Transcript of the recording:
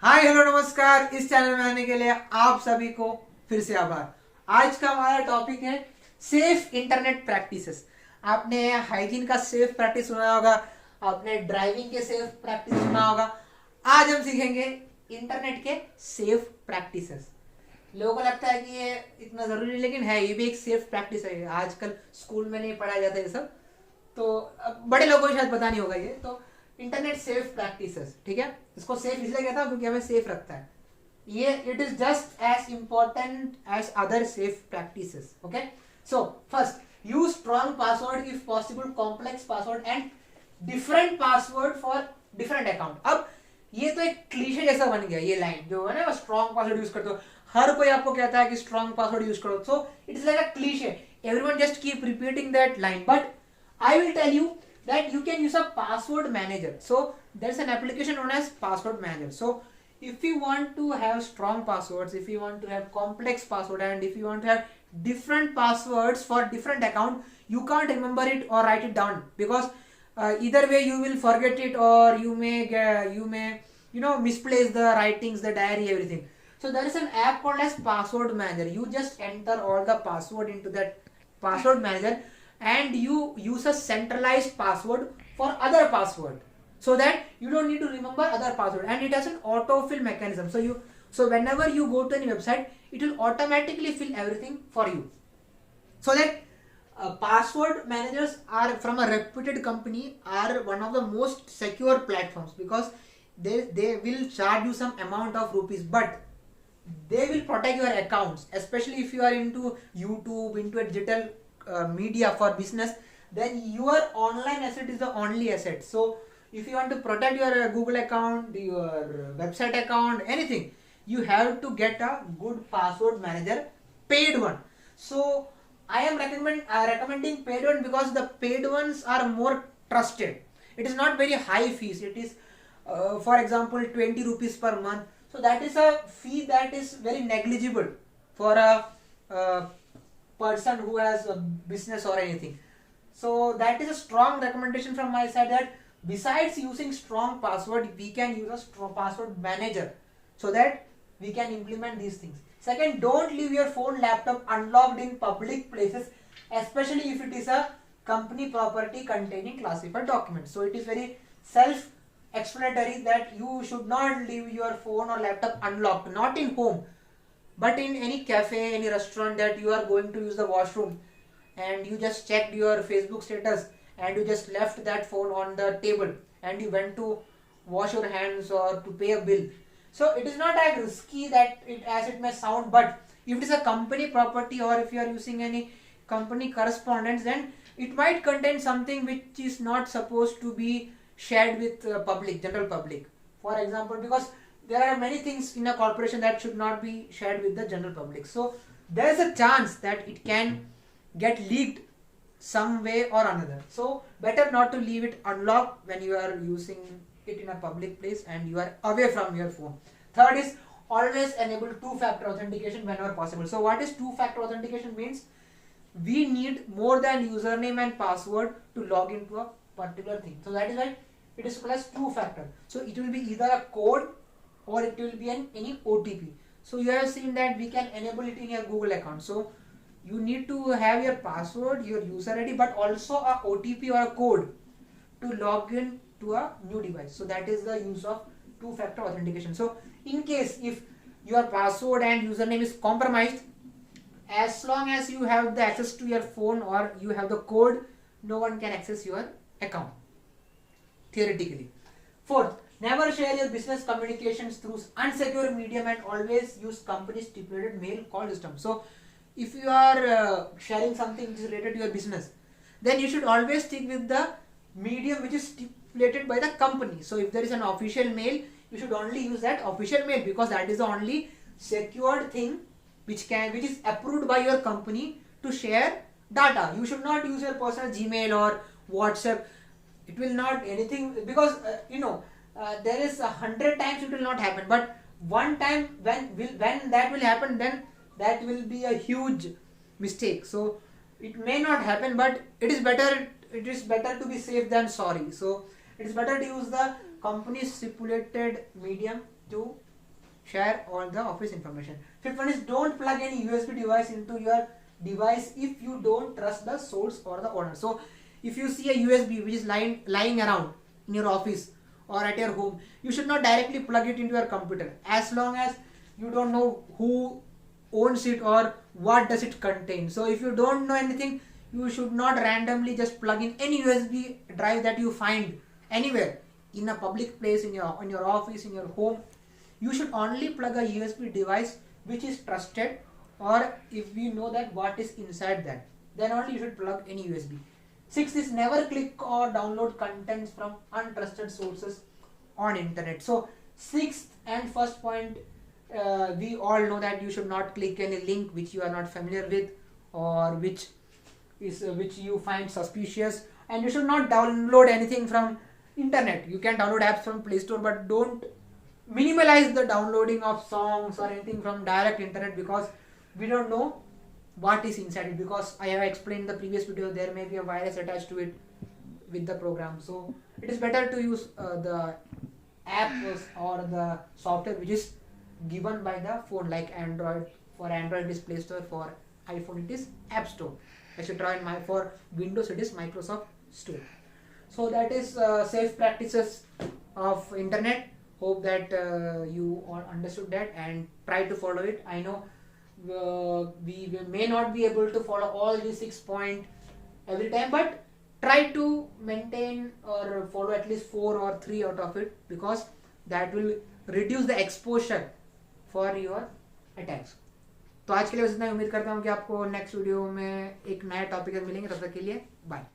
Hi hello नमस्कार। इस channel में आने के लिए आप सभी को फिर से आभार। आज का हमारा टॉपिक है सेफ इंटरनेट प्रैक्टिसेस। आपने हाइजीन का सेफ प्रैक्टिस सुना होगा, आपने ड्राइविंग के सेफ प्रैक्टिस सुना होगा। आज हम सीखेंगे इंटरनेट के सेफ प्रैक्टिसेस। लोगों को लगता है कि ये इतना जरूरी नहीं, लेकिन है, ये भी एक सेफ प्रैक्टिस है। आजकल स्कूल में नहीं पढ़ाया जाता ये सब, तो बड़े लोगों को शायद पता नहीं होगा ये। तो इंटरनेट सेफ प्रैक्टिसेस, ठीक है। इसको सेफ इसलिए कहता हूं क्योंकि हमें सेफ रखता है ये। It is just as important as other safe practices. Okay, so first, use strong password if possible, complex password and different password for different account. अब ये तो एक क्लीशे जैसा बन गया ये लाइन जो है ना, स्ट्रॉन्ग पासवर्ड यूज करते हो। हर कोई आपको कहता है कि स्ट्रॉन्ग पासवर्ड यूज करो, so it is like a cliché. Everyone just keep repeating that line, but I will tell you that you can use a password manager. So there's an application known as password manager. So if you want to have strong passwords, if you want to have complex password, and if you want to have different passwords for different account, you can't remember it or write it down, because either way you will forget it, or you may misplace the writings, the diary, everything. So there is an app called as password manager. You just enter all the password into that password manager, and you use a centralized password for other password, so that you don't need to remember other password. And it has an autofill mechanism, so whenever you go to any website, it will automatically fill everything for you. So that password managers are from a reputed company, are one of the most secure platforms, because they will charge you some amount of rupees, but they will protect your accounts, especially if you are into YouTube, into a digital media for business. Then your online asset is the only asset. So if you want to protect your Google account, your website account, anything, you have to get a good password manager, paid one. So I am recommending paid one, because the paid ones are more trusted. It is not very high fees. It is for example 20 rupees per month. So that is a fee that is very negligible for a person who has a business or anything. So that is a strong recommendation from my side, that besides using strong password, we can use a strong password manager, so that we can implement these things. Second, don't leave your phone, laptop unlocked in public places, especially if it is a company property containing classified documents. So it is very self-explanatory that you should not leave your phone or laptop unlocked, not in home, but in any cafe, any restaurant that you are going to use the washroom, and you just checked your Facebook status, and you just left that phone on the table, and you went to wash your hands or to pay a bill. So it is not as risky that as it may sound, but if it is a company property, or if you are using any company correspondence, then it might contain something which is not supposed to be shared with general public. For example, because there are many things in a corporation that should not be shared with the general public. So there is a chance that it can get leaked some way or another. So better not to leave it unlocked when you are using it in a public place and you are away from your phone. Third is always enable two-factor authentication whenever possible. So what is two-factor authentication means? We need more than username and password to log into a particular thing. So that is why it is called as two-factor. So it will be either a code or it will be any OTP. So you have seen that we can enable it in your Google account. So you need to have your password, your user ID, but also a OTP or a code to log in to a new device. So that is the use of two-factor authentication. So in case if your password and username is compromised, as long as you have the access to your phone or you have the code, no one can access your account, theoretically. Fourth, never share your business communications through unsecured medium, and always use company stipulated mail call system. So if you are sharing something which is related to your business, then you should always stick with the medium which is stipulated by the company. So if there is an official mail, you should only use that official mail, because that is the only secured thing which is approved by your company to share data. You should not use your personal Gmail or WhatsApp. It will not anything, because there is 100 times it will not happen, but one time when that will happen, then that will be a huge mistake. So it may not happen, but it is better to be safe than sorry. So it is better to use the company stipulated medium to share all the office information. Fifth one is don't plug any USB device into your device if you don't trust the source or the owner. So if you see a USB which is lying around in your office or at your home, you should not directly plug it into your computer as long as you don't know who owns it or what does it contain. So if you don't know anything, you should not randomly just plug in any USB drive that you find anywhere in a public place, in your office, in your home. You should only plug a USB device which is trusted, or if we know that what is inside that, then only you should plug any USB. Sixth is never click or download contents from untrusted sources on internet. So sixth and first point, we all know that you should not click any link which you are not familiar with or which you find suspicious, and you should not download anything from internet. You can download apps from Play Store, but don't minimalize the downloading of songs or anything from direct internet, because we don't know what is inside it, because I have explained in the previous video there may be a virus attached to it with the program. So it is better to use the app or the software which is given by the phone, like Android. For Android it is Play Store, for iPhone it is App Store, etc. And for Windows it is Microsoft Store. So that is safe practices of internet. Hope that you all understood that and try to follow it. I know we may not be able to follow all these 6 points every time, but try to maintain or follow at least 4 or 3 out of it, because that will reduce the exposure for your attacks. तो आज के लिए बस इतना ही. उम्मीद करता हूँ कि आपको नेक्स्ट वीडियो में एक नया टॉपिक मिलेंगे. तब तक के लिए बाय.